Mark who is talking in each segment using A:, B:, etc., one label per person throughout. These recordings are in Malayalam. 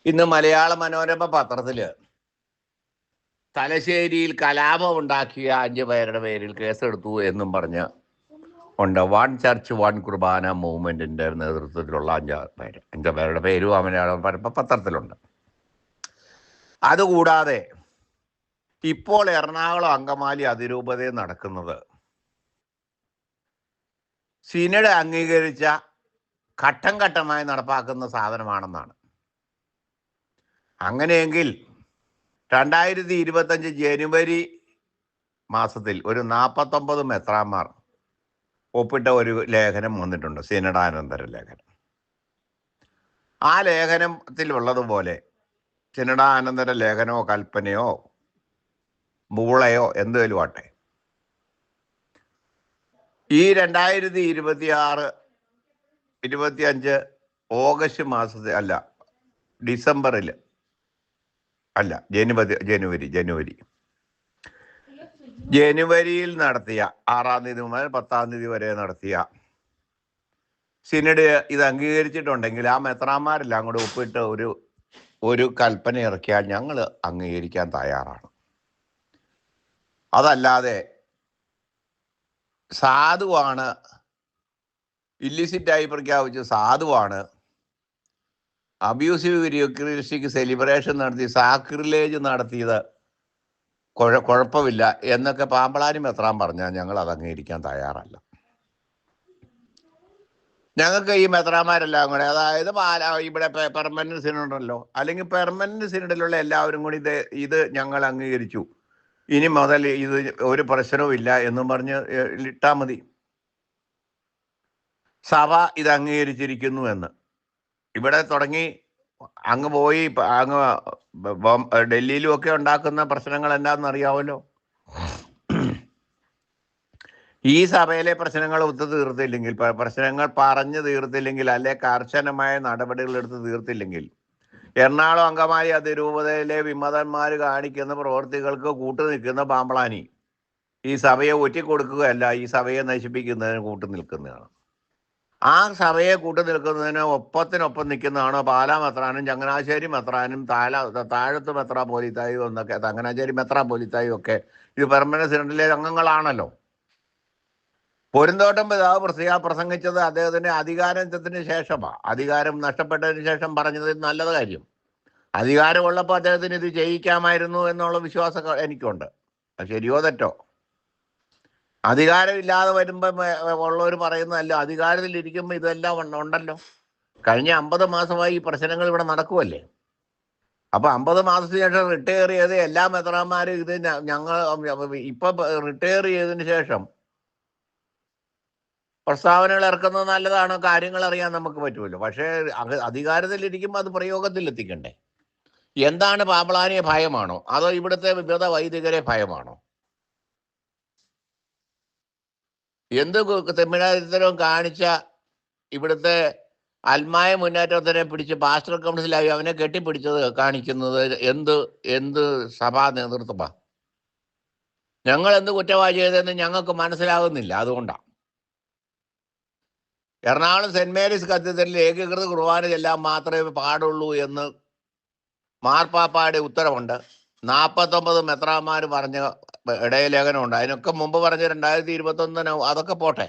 A: ഇന്ന് മലയാള മനോരമ പത്രത്തില് തലശ്ശേരിയിൽ കലാപം ഉണ്ടാക്കിയ 5 പേരുടെ പേരിൽ കേസെടുത്തു എന്നും പറഞ്ഞ് ഉണ്ട്. വൺ ചർച്ച് വൺ കുർബാന മൂവ്മെന്റിന്റെ നേതൃത്വത്തിലുള്ള 5 പേരുടെ പേരും മലയാള പത്രത്തിലുണ്ട്. അതുകൂടാതെ ഇപ്പോൾ എറണാകുളം അങ്കമാലി അതിരൂപതയിൽ നടക്കുന്നത് സിനഡ് അംഗീകരിച്ച ഘട്ടം ഘട്ടമായി നടപ്പാക്കുന്ന സാധനമാണെന്നാണ്. അങ്ങനെയെങ്കിൽ 2025 ജനുവരി മാസത്തിൽ ഒരു 49 മെത്രാന്മാർ ഒപ്പിട്ട ഒരു ലേഖനം വന്നിട്ടുണ്ട്, സിനഡാനന്തര ലേഖനം. ആ ലേഖനത്തിലുള്ളതുപോലെ സിനഡാനന്തര ലേഖനമോ കൽപ്പനയോ ബൂളയോ എന്തെങ്കിലും ആട്ടെ, ഈ 2025 ഓഗസ്റ്റ് മാസത്തിൽ അല്ല, ഡിസംബറിൽ അല്ല, ജനുവരിയിൽ നടത്തിയ 6-ാം തീയതി മുതൽ 10-ാം തീയതി വരെ നടത്തിയ സിനഡ് ഇത് അംഗീകരിച്ചിട്ടുണ്ടെങ്കിൽ ആ മെത്രാന്മാരെല്ലാം കൂടെ ഒപ്പിട്ട് ഒരു കൽപ്പന ഇറക്കിയാൽ ഞങ്ങൾ അംഗീകരിക്കാൻ തയ്യാറാണ്. അതല്ലാതെ സാധുവാണ്, ഇല്ലിസിറ്റായി പ്രഖ്യാപിച്ച് സാധുവാണ്, അബ്യൂസീവ് യൂക്കറിസ്റ്റിക് സെലിബ്രേഷൻ നടത്തി സാക്രിലേജ് നടത്തിയത് കുഴപ്പമില്ല എന്നൊക്കെ പാമ്പളാനി മെത്രാൻ പറഞ്ഞാൽ ഞങ്ങൾ അത് അംഗീകരിക്കാൻ തയ്യാറല്ല. ഞങ്ങൾക്ക് ഈ മെത്രാന്മാരെല്ലാം കൂടെ, അതായത് ഇവിടെ പെർമനന്റ് സിനഡുണ്ടല്ലോ, അല്ലെങ്കിൽ പെർമനന്റ് സിനഡിലുള്ള എല്ലാവരും കൂടി ഇത് ഞങ്ങൾ അംഗീകരിച്ചു, ഇനി മുതൽ ഇത് ഒരു പ്രശ്നവും ഇല്ല എന്നും പറഞ്ഞ് ഇട്ടാൽ മതി. സഭ ഇത് അംഗീകരിച്ചിരിക്കുന്നു എന്ന് ഇവിടെ തുടങ്ങി അങ്ങ് പോയി അങ്ങ് ഡൽഹിയിലും ഒക്കെ ഉണ്ടാക്കുന്ന പ്രശ്നങ്ങൾ എന്താണെന്ന് അറിയാമല്ലോ. ഈ സഭയിലെ പ്രശ്നങ്ങൾ തീർത്തില്ലെങ്കിൽ, പ്രശ്നങ്ങൾ പറഞ്ഞു തീർത്തില്ലെങ്കിൽ, അല്ലെ കർശനമായ നടപടികൾ എടുത്ത് തീർത്തില്ലെങ്കിൽ, എറണാകുളം അങ്കമാലി അതിരൂപതയിലെ വിമതന്മാർ കാണിക്കുന്ന പ്രവൃത്തികൾക്ക് കൂട്ടുനിൽക്കുന്ന പാമ്പളാനി ഈ സഭയെ ഒറ്റിക്കൊടുക്കുകയല്ല, ഈ സഭയെ നശിപ്പിക്കുന്നതിന് കൂട്ടുനിൽക്കുന്നതാണ്. ആ സഭയെ കൂട്ടുനിൽക്കുന്നതിന് ഒപ്പത്തിനൊപ്പം നിൽക്കുന്നതാണോ പാലാ മെത്രാനും ചങ്ങനാശ്ശേരി മെത്രാനും താഴത്ത് മെത്രാപ്പോലീത്തായും എന്നൊക്കെ, ചങ്ങനാശ്ശേരി മെത്രാപ്പോലീത്തായും ഒക്കെ ഇത് പെർമനന്റ് സിനഡിലെ അംഗങ്ങളാണല്ലോ. പൊരുന്തോട്ടം പിതാവ് പ്രസംഗിച്ചത് അദ്ദേഹത്തിന്റെ അധികാരത്തിന് ശേഷമാണ്. അധികാരം നഷ്ടപ്പെട്ടതിന് ശേഷം പറഞ്ഞത് നല്ല കാര്യം. അധികാരമുള്ളപ്പോൾ അദ്ദേഹത്തിന് ഇത് ചെയ്യിക്കാമായിരുന്നു എന്നുള്ള വിശ്വാസം എനിക്കുണ്ട്. ശരിയോ തെറ്റോ? അധികാരമില്ലാതെ വരുമ്പോൾ ഉള്ളവർ പറയുന്നതല്ല, അധികാരത്തിലിരിക്കുമ്പോൾ ഇതെല്ലാം ഉണ്ടല്ലോ. കഴിഞ്ഞ 50 മാസമായി ഈ പ്രശ്നങ്ങൾ ഇവിടെ നടക്കുമല്ലേ. അപ്പൊ 50 മാസത്തിന് ശേഷം റിട്ടയർ ചെയ്ത് എല്ലാ മെത്രാന്മാരും ഇത് ഞങ്ങൾ ഇപ്പൊ റിട്ടയർ ചെയ്തതിന് ശേഷം പ്രസ്താവനകൾ ഇറക്കുന്നത് നല്ലതാണ്, കാര്യങ്ങൾ അറിയാൻ നമുക്ക് പറ്റുമല്ലോ. പക്ഷേ അധികാരത്തിലിരിക്കുമ്പോൾ അത് പ്രയോഗത്തിൽ എത്തിക്കണ്ടേ. എന്താണ് പാമ്പളാനിയെ ഭയമാണോ, അതോ ഇവിടുത്തെ വിവിധ വൈദികരെ ഭയമാണോ? എന്ത് തെമ്മിടാതിത്തരവും കാണിച്ച ഇവിടുത്തെ ആത്മായ മുന്നേറ്റത്തിനെ പിടിച്ച് പാസ്റ്റർ കൗൺസിലായി അവനെ കെട്ടിപ്പിടിച്ചത് കാണിക്കുന്നത് എന്ത് സഭാ നേതൃത്വമാണ്? ഞങ്ങൾ എന്ത് കുറ്റവാ ചെയ്തതെന്ന് ഞങ്ങൾക്ക് മനസ്സിലാകുന്നില്ല. അതുകൊണ്ടാണ് എറണാകുളം സെന്റ് മേരീസ് കത്തീഡ്രലിൽ ഏകീകൃത കുർബാന ചെല്ലാൻ മാത്രമേ പാടുള്ളൂ എന്ന് മാർപ്പാപ്പായുടെ ഉത്തരവുണ്ട്. 49 മെത്രാന്മാർ പറഞ്ഞ ഇടയലേഖനമുണ്ട്. അതിനൊക്കെ മുമ്പ് പറഞ്ഞ 2021 അതൊക്കെ പോട്ടെ.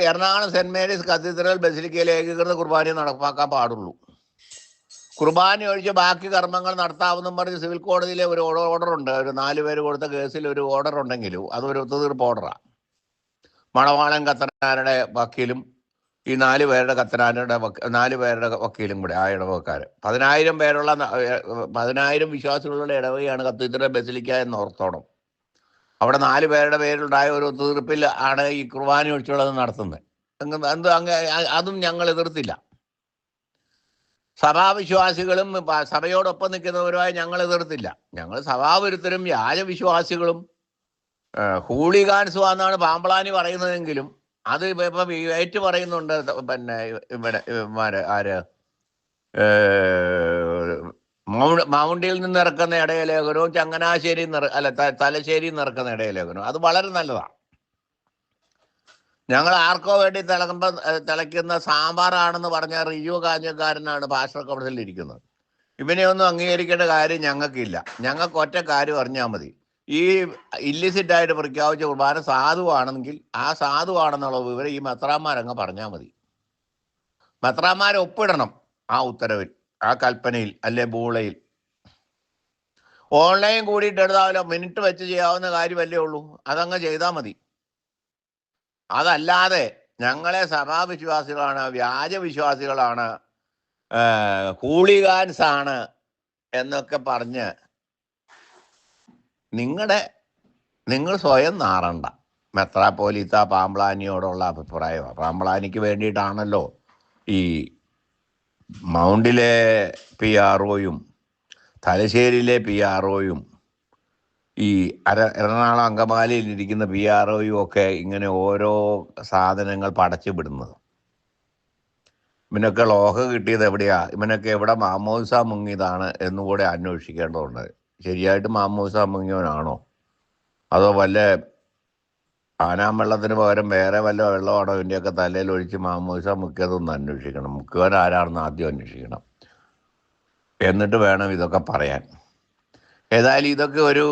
A: എറണാകുളം സെന്റ് മേരീസ് കത്തീഡ്രൽ ബസിലിക്കയിൽ ഏകീകൃത കുർബാന നടപ്പാക്കാൻ പാടുള്ളൂ. കുർബാന ഒഴിച്ച് ബാക്കി കർമ്മങ്ങൾ നടത്താമെന്നും പറഞ്ഞ് സിവിൽ കോടതിയിലെ ഒരു ഓർഡറുണ്ട്. ഒരു 4 പേര് കൊടുത്ത കേസിൽ ഒരു ഓർഡർ ഉണ്ടെങ്കിലും അതൊരു ഒത്തുതീർപ്പ് ഓർഡറാണ്. മണവാളൻ കത്തനാരുടെ വക്കീലും ഈ 4 പേരുടെ കത്തനാരുടെ 4 പേരുടെ വക്കീലും കൂടെ ആ ഇടവക്കാർ 10,000 വിശ്വാസികളുടെ ഇടവകയാണ് കത്തീഡ്രൽ ബസിലിക്ക എന്ന് ഓർത്തോണം. അവിടെ 4 പേരുടെ പേരിലുണ്ടായ ഒരു ഒത്തുതീർപ്പിൽ ആണ് ഈ കുർബാന ഒഴിച്ചുള്ളത് നടത്തുന്നത്. അതും ഞങ്ങൾ എതിർത്തില്ല. സഭാവിശ്വാസികളും സഭയോടൊപ്പം നിൽക്കുന്നവരുമായി ഞങ്ങൾ എതിർത്തില്ല. ഞങ്ങൾ സഭാവിരുദ്ധരും വ്യാജവിശ്വാസികളും ഹൂളിഗാൻസുവാന്നാണ് പാമ്പളാനി പറയുന്നതെങ്കിലും അത് ഇപ്പം ഏറ്റു പറയുന്നുണ്ട്. പിന്നെ ഇവിടെ ആര് മൗണ്ടിയിൽ നിന്ന് ഇറക്കുന്ന ഇടയലേഖനവും ചങ്ങനാശ്ശേരി തലശ്ശേരിയിൽ നിന്ന് ഇറക്കുന്ന ഇടയലേഖനവും അത് വളരെ നല്ലതാണ്. ഞങ്ങൾ ആർക്കോ വേണ്ടി തിളയ്ക്കുന്ന സാമ്പാറാണെന്ന് പറഞ്ഞ റിയു കാഞ്ഞക്കാരനാണ് ഭാഷ കൗൺസിലിൽ ഇരിക്കുന്നത്. ഇവനെ ഒന്നും അംഗീകരിക്കേണ്ട കാര്യം ഞങ്ങൾക്കില്ല. ഞങ്ങൾക്ക് ഒറ്റ കാര്യം അറിഞ്ഞാൽ മതി. ഈ ഇല്ലിസിറ്റായിട്ട് പ്രഖ്യാപിച്ച കുർബാന സാധുവാണെങ്കിൽ ആ സാധുവാണെന്നുള്ള വിവരം ഈ മെത്രാന്മാരങ്ങ് പറഞ്ഞാൽ മതി. മെത്രാന്മാരെ ഒപ്പിടണം ആ ഉത്തരവിൽ, ആ കൽപ്പനയിൽ, അല്ലെ ബൂളയിൽ. ഓൺലൈൻ കൂടിയിട്ട് എടുത്താലോ, മിനിറ്റ് വെച്ച് ചെയ്യാവുന്ന കാര്യമല്ലേ ഉള്ളൂ. അതങ്ങ് ചെയ്താൽ മതി. അതല്ലാതെ ഞങ്ങളെ സഭാവിശ്വാസികളാണ്, വ്യാജ വിശ്വാസികളാണ്, ഹൂളിഗാൻസ് ആണ് എന്നൊക്കെ പറഞ്ഞ് നിങ്ങൾ സ്വയം നാറണ്ട. മെത്രാപ്പോലീത്ത പാമ്പ്ളാനിയോടുള്ള അഭിപ്രായമാണ്. പാമ്പ്ളാനിക്ക് വേണ്ടിയിട്ടാണല്ലോ ഈ മൗണ്ടിലെ PROയും തലശ്ശേരിയിലെ PROയും ഈ എറണാകുളം അങ്കമാലിയിൽ ഇരിക്കുന്ന PROയും ഒക്കെ ഇങ്ങനെ ഓരോ സാധനങ്ങൾ പടച്ചു വിടുന്നത്. ഇവനൊക്കെ ലോഹ കിട്ടിയത് എവിടെയാ, ഇവനൊക്കെ എവിടെ മാമോദിസ മുങ്ങിയതാണ് എന്നുകൂടെ അന്വേഷിക്കേണ്ടതുണ്ട്. ശരിയായിട്ട് മാമോദിസ മുങ്ങിയവനാണോ, അതോ വല്ല ആനാം വെള്ളത്തിന് പകരം വേറെ വല്ല വെള്ളമാണോ ഇവൻ്റെയൊക്കെ തലയിൽ ഒഴിച്ച് മാമോദിസ മുക്കിയതൊന്ന് അന്വേഷിക്കണം. മുക്കുവൻ ആരാണെന്ന് ആദ്യം അന്വേഷിക്കണം, എന്നിട്ട് വേണം ഇതൊക്കെ പറയാൻ. ഏതായാലും ഇതൊക്കെ ഒരു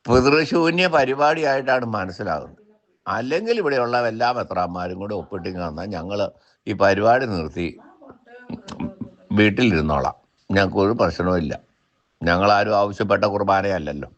A: പിതൃശൂന്യ പരിപാടിയായിട്ടാണ് മനസ്സിലാകുന്നത്. അല്ലെങ്കിൽ ഇവിടെയുള്ള എല്ലാ മെത്രാന്മാരും കൂടെ ഒപ്പിട്ടിങ് വന്നാൽ ഞങ്ങൾ ഈ പരിപാടി നിർത്തി വീട്ടിലിരുന്നോളാം. ഞങ്ങൾക്കൊരു പ്രശ്നവും ഇല്ല. ഞങ്ങളാരും ആവശ്യപ്പെട്ട കുർബാനയല്ലല്ലോ.